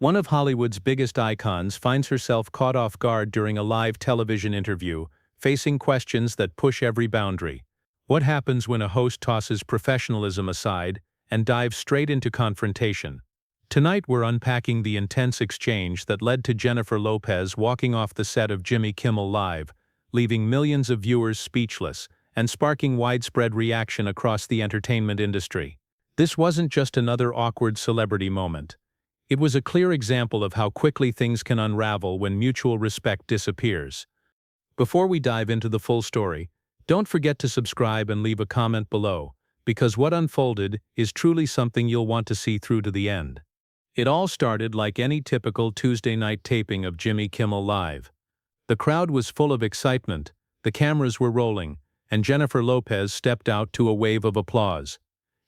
One of Hollywood's biggest icons finds herself caught off guard during a live television interview, facing questions that push every boundary. What happens when a host tosses professionalism aside and dives straight into confrontation? Tonight we're unpacking the intense exchange that led to Jennifer Lopez walking off the set of Jimmy Kimmel Live, leaving millions of viewers speechless and sparking widespread reaction across the entertainment industry. This wasn't just another awkward celebrity moment. It was a clear example of how quickly things can unravel when mutual respect disappears. Before we dive into the full story, don't forget to subscribe and leave a comment below, because what unfolded is truly something you'll want to see through to the end. It all started like any typical Tuesday night taping of Jimmy Kimmel Live. The crowd was full of excitement, the cameras were rolling, and Jennifer Lopez stepped out to a wave of applause.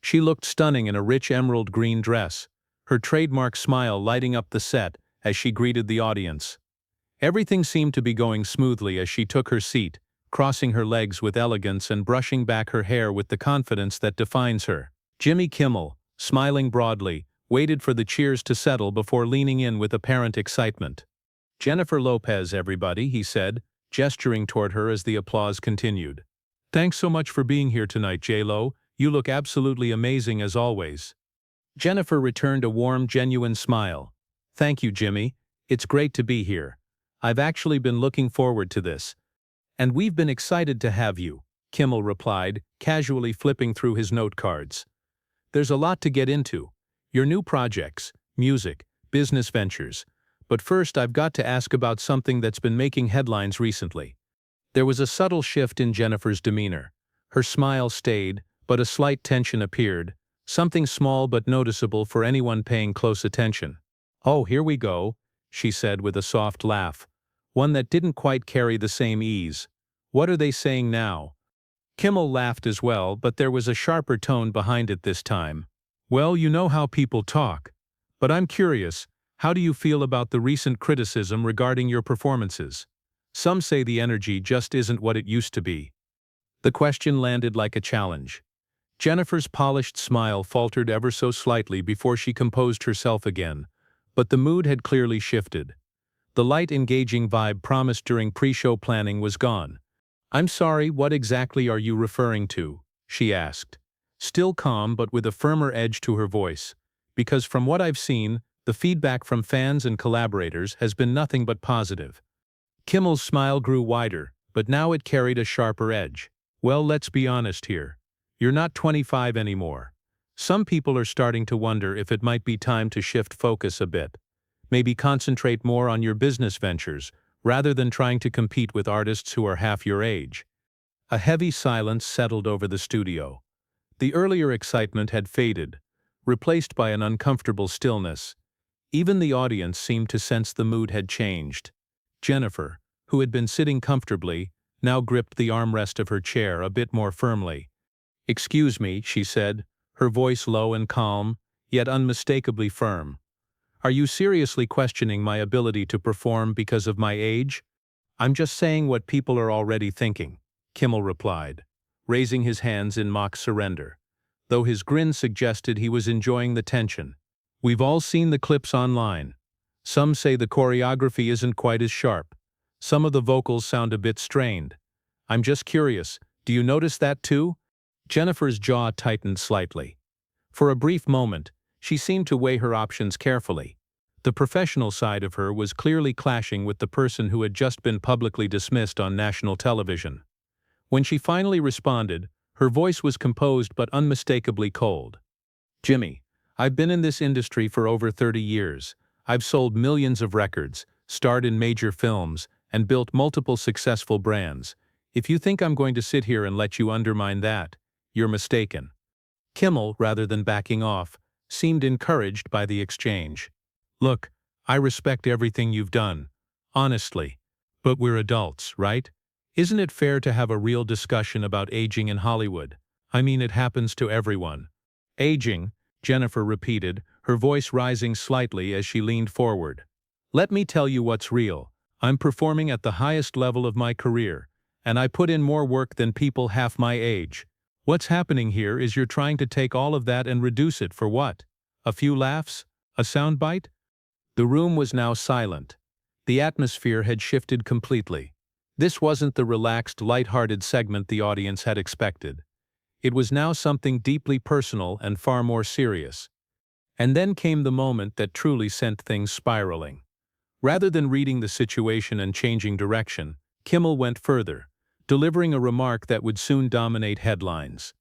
She looked stunning in a rich emerald green dress, her trademark smile lighting up the set as she greeted the audience. Everything seemed to be going smoothly as she took her seat, crossing her legs with elegance and brushing back her hair with the confidence that defines her. Jimmy Kimmel, smiling broadly, waited for the cheers to settle before leaning in with apparent excitement. "Jennifer Lopez, everybody," he said, gesturing toward her as the applause continued. "Thanks so much for being here tonight, J-Lo. You look absolutely amazing as always." Jennifer returned a warm, genuine smile. "Thank you, Jimmy. It's great to be here. I've actually been looking forward to this. And we've been excited to have you," Kimmel replied, casually flipping through his note cards. "There's a lot to get into. Your new projects, music, business ventures. But first I've got to ask about something that's been making headlines recently." There was a subtle shift in Jennifer's demeanor. Her smile stayed, but a slight tension appeared. Something small but noticeable for anyone paying close attention. "Oh, here we go," she said with a soft laugh, one that didn't quite carry the same ease. "What are they saying now?" Kimmel laughed as well, but there was a sharper tone behind it this time. "Well, you know how people talk. But I'm curious, how do you feel about the recent criticism regarding your performances? Some say the energy just isn't what it used to be." The question landed like a challenge. Jennifer's polished smile faltered ever so slightly before she composed herself again, but the mood had clearly shifted. The light, engaging vibe promised during pre-show planning was gone. "I'm sorry, what exactly are you referring to?" she asked, still calm but with a firmer edge to her voice, "because from what I've seen, the feedback from fans and collaborators has been nothing but positive." Kimmel's smile grew wider, but now it carried a sharper edge. "Well, let's be honest here. You're not 25 anymore. Some people are starting to wonder if it might be time to shift focus a bit. Maybe concentrate more on your business ventures, rather than trying to compete with artists who are half your age." A heavy silence settled over the studio. The earlier excitement had faded, replaced by an uncomfortable stillness. Even the audience seemed to sense the mood had changed. Jennifer, who had been sitting comfortably, now gripped the armrest of her chair a bit more firmly. "Excuse me," she said, her voice low and calm, yet unmistakably firm. "Are you seriously questioning my ability to perform because of my age?" "I'm just saying what people are already thinking," Kimmel replied, raising his hands in mock surrender, though his grin suggested he was enjoying the tension. "We've all seen the clips online. Some say the choreography isn't quite as sharp. Some of the vocals sound a bit strained. I'm just curious, do you notice that too?" Jennifer's jaw tightened slightly. For a brief moment, she seemed to weigh her options carefully. The professional side of her was clearly clashing with the person who had just been publicly dismissed on national television. When she finally responded, her voice was composed but unmistakably cold. "Jimmy, I've been in this industry for over 30 years. I've sold millions of records, starred in major films, and built multiple successful brands. If you think I'm going to sit here and let you undermine that, you're mistaken." Kimmel, rather than backing off, seemed encouraged by the exchange. "Look, I respect everything you've done, honestly. But we're adults, right? Isn't it fair to have a real discussion about aging in Hollywood? I mean, it happens to everyone." "Aging," Jennifer repeated, her voice rising slightly as she leaned forward. "Let me tell you what's real. I'm performing at the highest level of my career, and I put in more work than people half my age. What's happening here is you're trying to take all of that and reduce it for what? A few laughs? A soundbite?" The room was now silent. The atmosphere had shifted completely. This wasn't the relaxed, light-hearted segment the audience had expected. It was now something deeply personal and far more serious. And then came the moment that truly sent things spiraling. Rather than reading the situation and changing direction, Kimmel went further, delivering a remark that would soon dominate headlines.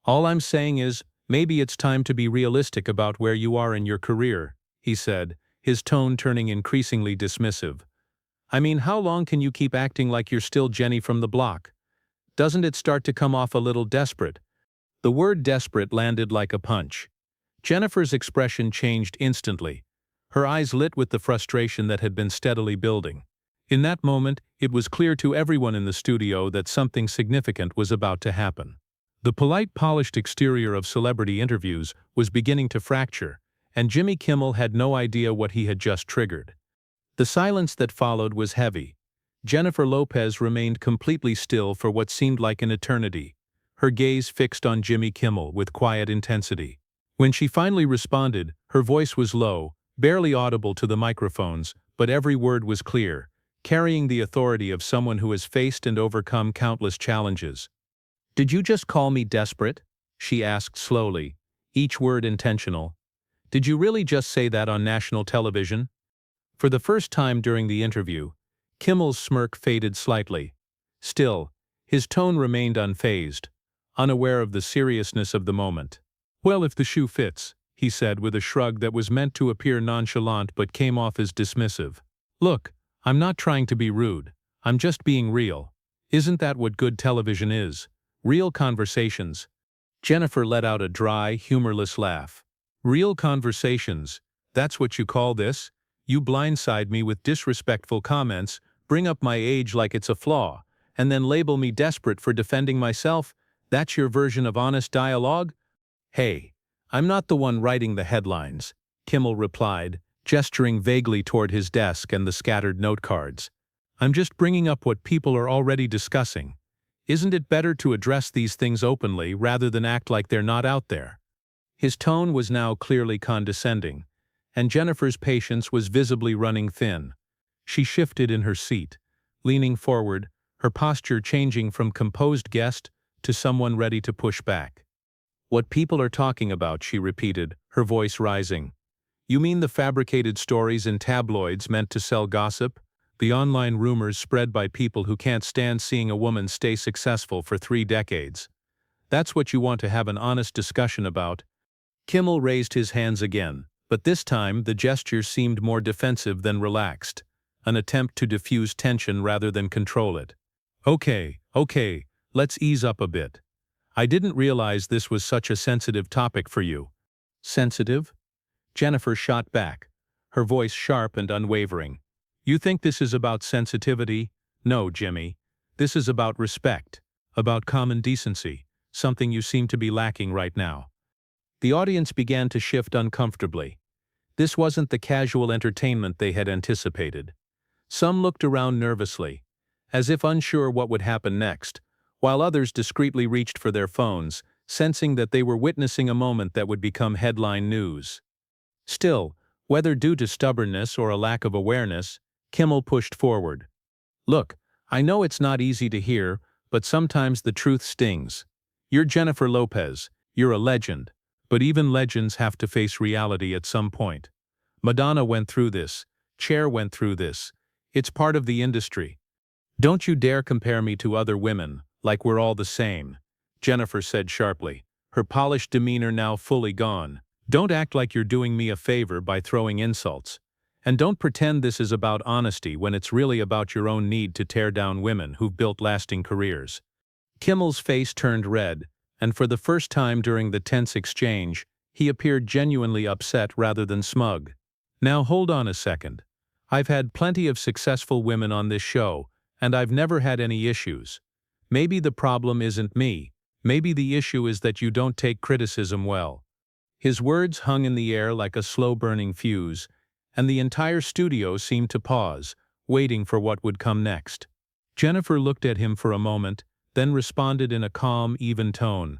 "All I'm saying is, maybe it's time to be realistic about where you are in your career," he said, his tone turning increasingly dismissive. "I mean, how long can you keep acting like you're still Jenny from the block? Doesn't it start to come off a little desperate?" The word desperate landed like a punch. Jennifer's expression changed instantly. Her eyes lit with the frustration that had been steadily building. In that moment, it was clear to everyone in the studio that something significant was about to happen. The polite, polished exterior of celebrity interviews was beginning to fracture, and Jimmy Kimmel had no idea what he had just triggered. The silence that followed was heavy. Jennifer Lopez remained completely still for what seemed like an eternity, her gaze fixed on Jimmy Kimmel with quiet intensity. When she finally responded, her voice was low, barely audible to the microphones, but every word was clear, carrying the authority of someone who has faced and overcome countless challenges. "Did you just call me desperate?" she asked slowly, each word intentional. "Did you really just say that on national television?" For the first time during the interview, Kimmel's smirk faded slightly. Still, his tone remained unfazed, unaware of the seriousness of the moment. "Well, if the shoe fits," he said with a shrug that was meant to appear nonchalant but came off as dismissive. "Look, I'm not trying to be rude. I'm just being real. Isn't that what good television is? Real conversations." Jennifer let out a dry, humorless laugh. "Real conversations? That's what you call this? You blindside me with disrespectful comments, bring up my age like it's a flaw, and then label me desperate for defending myself? That's your version of honest dialogue?" "Hey, I'm not the one writing the headlines," Kimmel replied, gesturing vaguely toward his desk and the scattered note cards. "I'm just bringing up what people are already discussing. Isn't it better to address these things openly rather than act like they're not out there?" His tone was now clearly condescending, and Jennifer's patience was visibly running thin. She shifted in her seat, leaning forward, her posture changing from composed guest to someone ready to push back. "What people are talking about," she repeated, her voice rising. "You mean the fabricated stories in tabloids meant to sell gossip? The online rumors spread by people who can't stand seeing a woman stay successful for 3 decades? That's what you want to have an honest discussion about?" Kimmel raised his hands again, but this time the gesture seemed more defensive than relaxed, an attempt to diffuse tension rather than control it. Okay, let's ease up a bit. I didn't realize this was such a sensitive topic for you." "Sensitive?" Jennifer shot back, her voice sharp and unwavering. "You think this is about sensitivity? No, Jimmy. This is about respect, about common decency, something you seem to be lacking right now." The audience began to shift uncomfortably. This wasn't the casual entertainment they had anticipated. Some looked around nervously, as if unsure what would happen next, while others discreetly reached for their phones, sensing that they were witnessing a moment that would become headline news. Still, whether due to stubbornness or a lack of awareness, Kimmel pushed forward. "Look, I know it's not easy to hear, but sometimes the truth stings. You're Jennifer Lopez, you're a legend, but even legends have to face reality at some point. Madonna went through this, Cher went through this. It's part of the industry. Don't you dare compare me to other women, like we're all the same," Jennifer said sharply, her polished demeanor now fully gone. "Don't act like you're doing me a favor by throwing insults. And don't pretend this is about honesty when it's really about your own need to tear down women who've built lasting careers." Kimmel's face turned red, and for the first time during the tense exchange, he appeared genuinely upset rather than smug. "Now hold on a second. I've had plenty of successful women on this show, and I've never had any issues. Maybe the problem isn't me. Maybe the issue is that you don't take criticism well." His words hung in the air like a slow-burning fuse, and the entire studio seemed to pause, waiting for what would come next. Jennifer looked at him for a moment, then responded in a calm, even tone.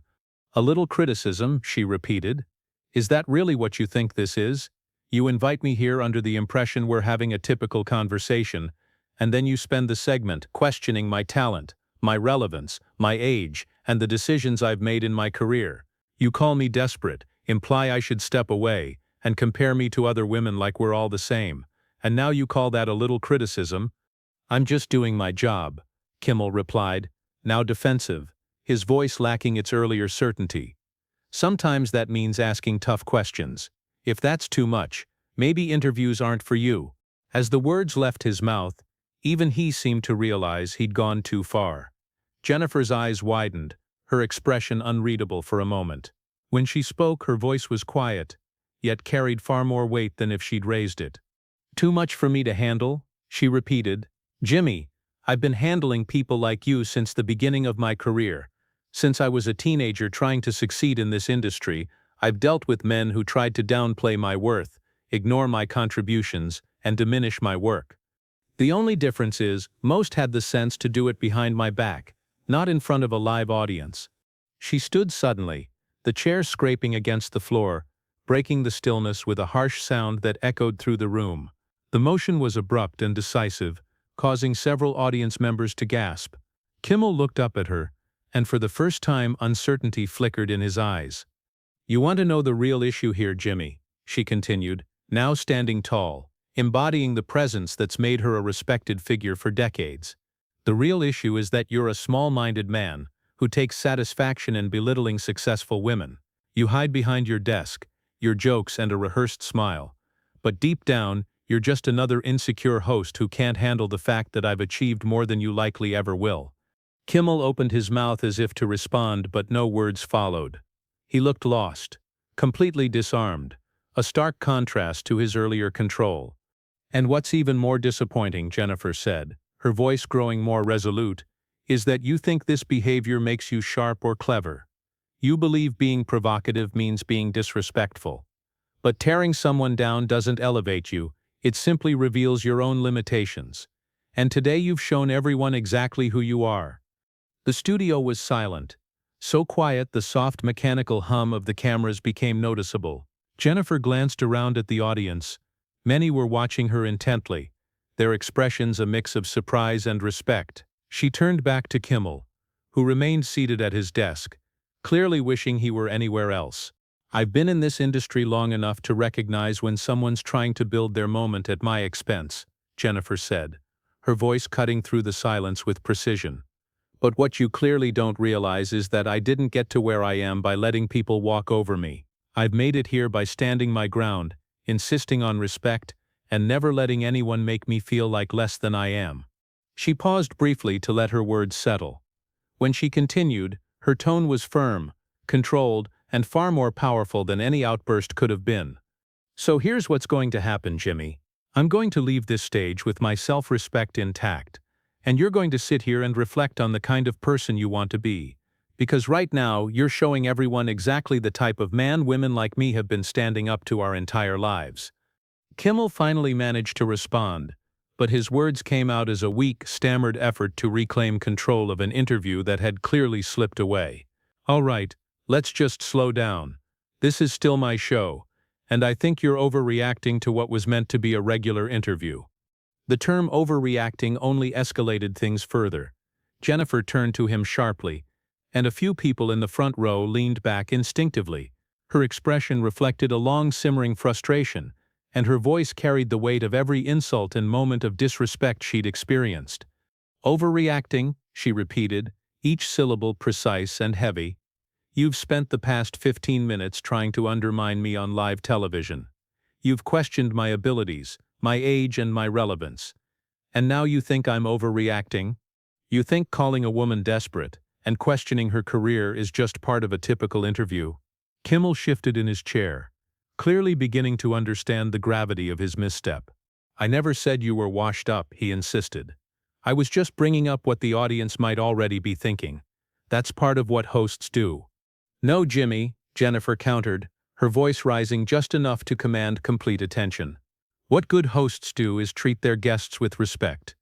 "A little criticism," she repeated. "Is that really what you think this is? You invite me here under the impression we're having a typical conversation, and then you spend the segment questioning my talent, my relevance, my age, and the decisions I've made in my career. You call me desperate, imply I should step away, and compare me to other women like we're all the same. And now you call that a little criticism? I'm just doing my job, Kimmel replied, now defensive, his voice lacking its earlier certainty. Sometimes that means asking tough questions. If that's too much, maybe interviews aren't for you. As the words left his mouth, even he seemed to realize he'd gone too far. Jennifer's eyes widened, her expression unreadable for a moment. When she spoke, her voice was quiet, yet carried far more weight than if she'd raised it. Too much for me to handle? She repeated. Jimmy, I've been handling people like you since the beginning of my career. Since I was a teenager trying to succeed in this industry, I've dealt with men who tried to downplay my worth, ignore my contributions, and diminish my work. The only difference is, most had the sense to do it behind my back, not in front of a live audience. She stood suddenly, the chair scraping against the floor, breaking the stillness with a harsh sound that echoed through the room. The motion was abrupt and decisive, causing several audience members to gasp. Kimmel looked up at her, and for the first time uncertainty flickered in his eyes. You want to know the real issue here, Jimmy, she continued, now standing tall, embodying the presence that's made her a respected figure for decades. The real issue is that you're a small-minded man who takes satisfaction in belittling successful women. You hide behind your desk, your jokes and a rehearsed smile. But deep down, you're just another insecure host who can't handle the fact that I've achieved more than you likely ever will. Kimmel opened his mouth as if to respond, but no words followed. He looked lost, completely disarmed, a stark contrast to his earlier control. And what's even more disappointing, Jennifer said, her voice growing more resolute, is that you think this behavior makes you sharp or clever. You believe being provocative means being disrespectful. But tearing someone down doesn't elevate you, it simply reveals your own limitations. And today you've shown everyone exactly who you are. The studio was silent, so quiet the soft mechanical hum of the cameras became noticeable. Jennifer glanced around at the audience. Many were watching her intently, their expressions a mix of surprise and respect. She turned back to Kimmel, who remained seated at his desk, clearly wishing he were anywhere else. I've been in this industry long enough to recognize when someone's trying to build their moment at my expense, Jennifer said, her voice cutting through the silence with precision. But what you clearly don't realize is that I didn't get to where I am by letting people walk over me. I've made it here by standing my ground, insisting on respect, and never letting anyone make me feel like less than I am. She paused briefly to let her words settle. When she continued, her tone was firm, controlled, and far more powerful than any outburst could have been. So here's what's going to happen, Jimmy. I'm going to leave this stage with my self-respect intact, and you're going to sit here and reflect on the kind of person you want to be. Because right now, you're showing everyone exactly the type of man women like me have been standing up to our entire lives. Kimmel finally managed to respond, but his words came out as a weak, stammered effort to reclaim control of an interview that had clearly slipped away. All right, let's just slow down. This is still my show, and I think you're overreacting to what was meant to be a regular interview. The term overreacting only escalated things further. Jennifer turned to him sharply, and a few people in the front row leaned back instinctively. Her expression reflected a long simmering frustration, and her voice carried the weight of every insult and moment of disrespect she'd experienced. Overreacting, she repeated, each syllable precise and heavy. You've spent the past 15 minutes trying to undermine me on live television. You've questioned my abilities, my age and my relevance. And now you think I'm overreacting? You think calling a woman desperate and questioning her career is just part of a typical interview? Kimmel shifted in his chair, clearly beginning to understand the gravity of his misstep. I never said you were washed up, he insisted. I was just bringing up what the audience might already be thinking. That's part of what hosts do. No, Jimmy, Jennifer countered, her voice rising just enough to command complete attention. What good hosts do is treat their guests with respect.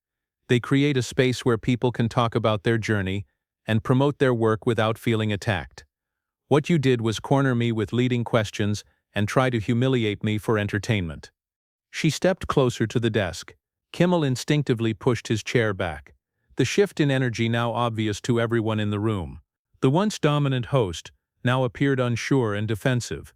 They create a space where people can talk about their journey and promote their work without feeling attacked. What you did was corner me with leading questions and try to humiliate me for entertainment." She stepped closer to the desk. Kimmel instinctively pushed his chair back, the shift in energy now obvious to everyone in the room. The once dominant host now appeared unsure and defensive.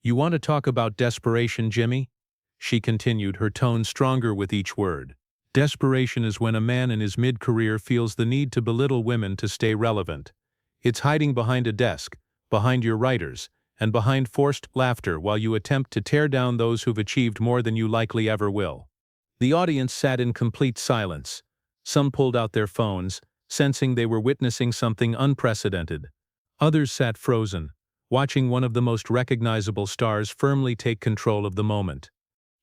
"You want to talk about desperation, Jimmy?" she continued, her tone stronger with each word. "Desperation is when a man in his mid-career feels the need to belittle women to stay relevant. It's hiding behind a desk, behind your writers, and behind forced laughter while you attempt to tear down those who've achieved more than you likely ever will." The audience sat in complete silence. Some pulled out their phones, sensing they were witnessing something unprecedented. Others sat frozen, watching one of the most recognizable stars firmly take control of the moment.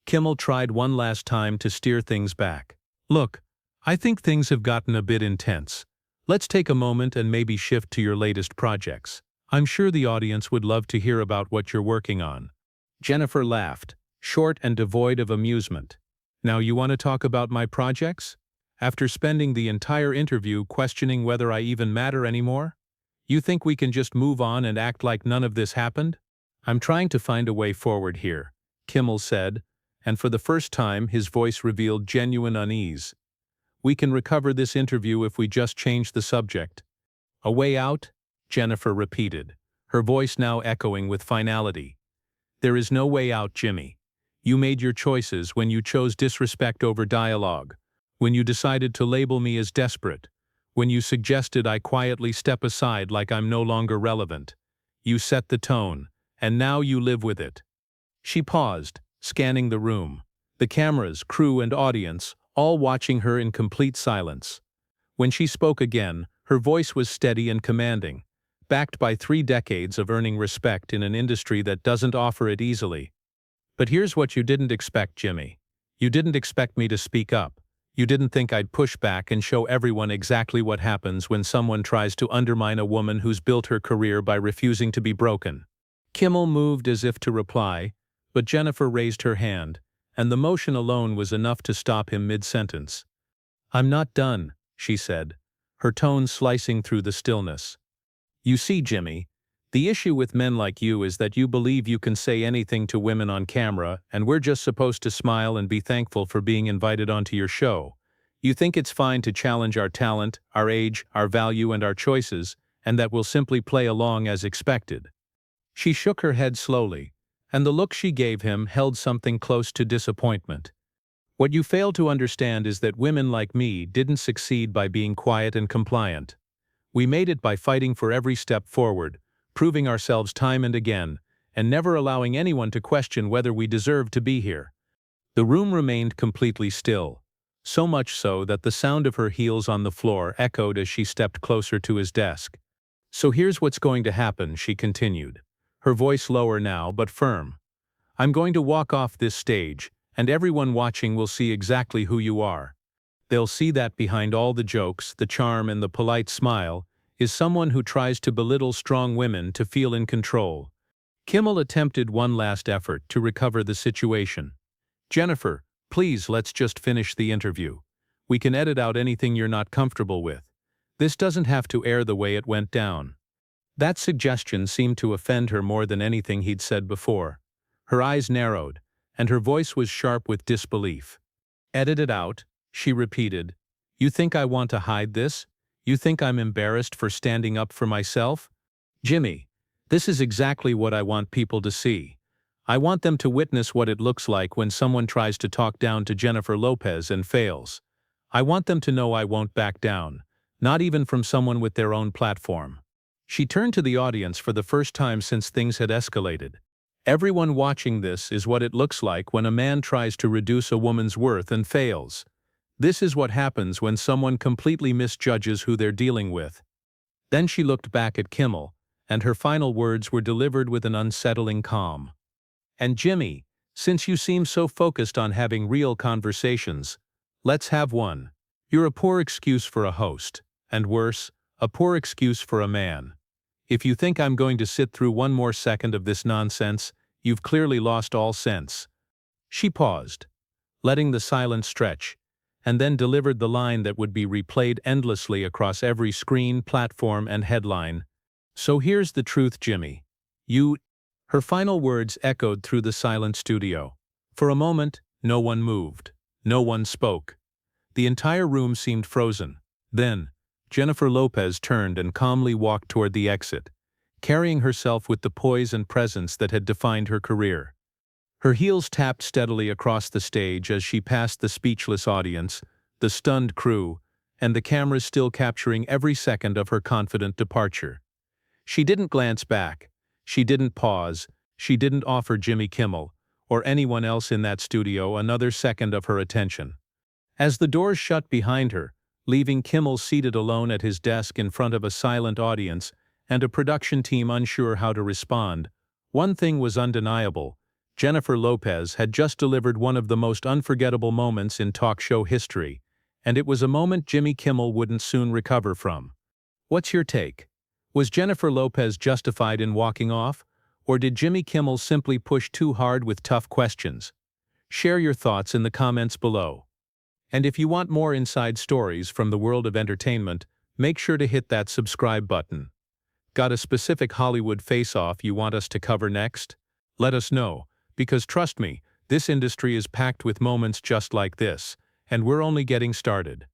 Kimmel tried one last time to steer things back. "Look, I think things have gotten a bit intense. Let's take a moment and maybe shift to your latest projects. I'm sure the audience would love to hear about what you're working on." Jennifer laughed, short and devoid of amusement. "Now you want to talk about my projects? After spending the entire interview questioning whether I even matter anymore? You think we can just move on and act like none of this happened?" "I'm trying to find a way forward here," Kimmel said, and for the first time his voice revealed genuine unease. "We can recover this interview if we just change the subject." "A way out?" Jennifer repeated, her voice now echoing with finality. "There is no way out, Jimmy. You made your choices when you chose disrespect over dialogue, when you decided to label me as desperate, when you suggested I quietly step aside like I'm no longer relevant. You set the tone, and now you live with it." She paused, scanning the room, the cameras, crew, and audience, all watching her in complete silence. When she spoke again, her voice was steady and commanding, backed by 3 decades of earning respect in an industry that doesn't offer it easily. "But here's what you didn't expect, Jimmy. You didn't expect me to speak up. You didn't think I'd push back and show everyone exactly what happens when someone tries to undermine a woman who's built her career by refusing to be broken." Kimmel moved as if to reply, but Jennifer raised her hand, and the motion alone was enough to stop him mid-sentence. "I'm not done," she said, her tone slicing through the stillness. "You see, Jimmy, the issue with men like you is that you believe you can say anything to women on camera and we're just supposed to smile and be thankful for being invited onto your show. You think it's fine to challenge our talent, our age, our value, and our choices, and that we'll simply play along as expected." She shook her head slowly, and the look she gave him held something close to disappointment. "What you fail to understand is that women like me didn't succeed by being quiet and compliant. We made it by fighting for every step forward, proving ourselves time and again, and never allowing anyone to question whether we deserved to be here." The room remained completely still, so much so that the sound of her heels on the floor echoed as she stepped closer to his desk. "So here's what's going to happen," she continued, her voice lower now but firm. "I'm going to walk off this stage, and everyone watching will see exactly who you are. They'll see that behind all the jokes, the charm, and the polite smile is someone who tries to belittle strong women to feel in control." Kimmel attempted one last effort to recover the situation. "Jennifer, please let's just finish the interview. We can edit out anything you're not comfortable with. This doesn't have to air the way it went down." That suggestion seemed to offend her more than anything he'd said before. Her eyes narrowed, and her voice was sharp with disbelief. "Edit it out?" she repeated. "You think I want to hide this? You think I'm embarrassed for standing up for myself? Jimmy, this is exactly what I want people to see. I want them to witness what it looks like when someone tries to talk down to Jennifer Lopez and fails. I want them to know I won't back down, not even from someone with their own platform." She turned to the audience for the first time since things had escalated. "Everyone watching this is what it looks like when a man tries to reduce a woman's worth and fails. This is what happens when someone completely misjudges who they're dealing with." Then she looked back at Kimmel, and her final words were delivered with an unsettling calm. "And Jimmy, since you seem so focused on having real conversations, let's have one. You're a poor excuse for a host, and worse, a poor excuse for a man. If you think I'm going to sit through one more second of this nonsense, you've clearly lost all sense." She paused, letting the silence stretch, and then delivered the line that would be replayed endlessly across every screen, platform, and headline. "So here's the truth, Jimmy. You Her final words echoed through the silent studio. For a moment, no one moved. No one spoke. The entire room seemed frozen. Then, Jennifer Lopez turned and calmly walked toward the exit, carrying herself with the poise and presence that had defined her career. Her heels tapped steadily across the stage as she passed the speechless audience, the stunned crew, and the cameras still capturing every second of her confident departure. She didn't glance back. She didn't pause. She didn't offer Jimmy Kimmel, or anyone else in that studio, another second of her attention. As the doors shut behind her, leaving Kimmel seated alone at his desk in front of a silent audience and a production team unsure how to respond, one thing was undeniable: Jennifer Lopez had just delivered one of the most unforgettable moments in talk show history, and it was a moment Jimmy Kimmel wouldn't soon recover from. What's your take? Was Jennifer Lopez justified in walking off, or did Jimmy Kimmel simply push too hard with tough questions? Share your thoughts in the comments below. And if you want more inside stories from the world of entertainment, make sure to hit that subscribe button. Got a specific Hollywood face-off you want us to cover next? Let us know, because trust me, this industry is packed with moments just like this, and we're only getting started.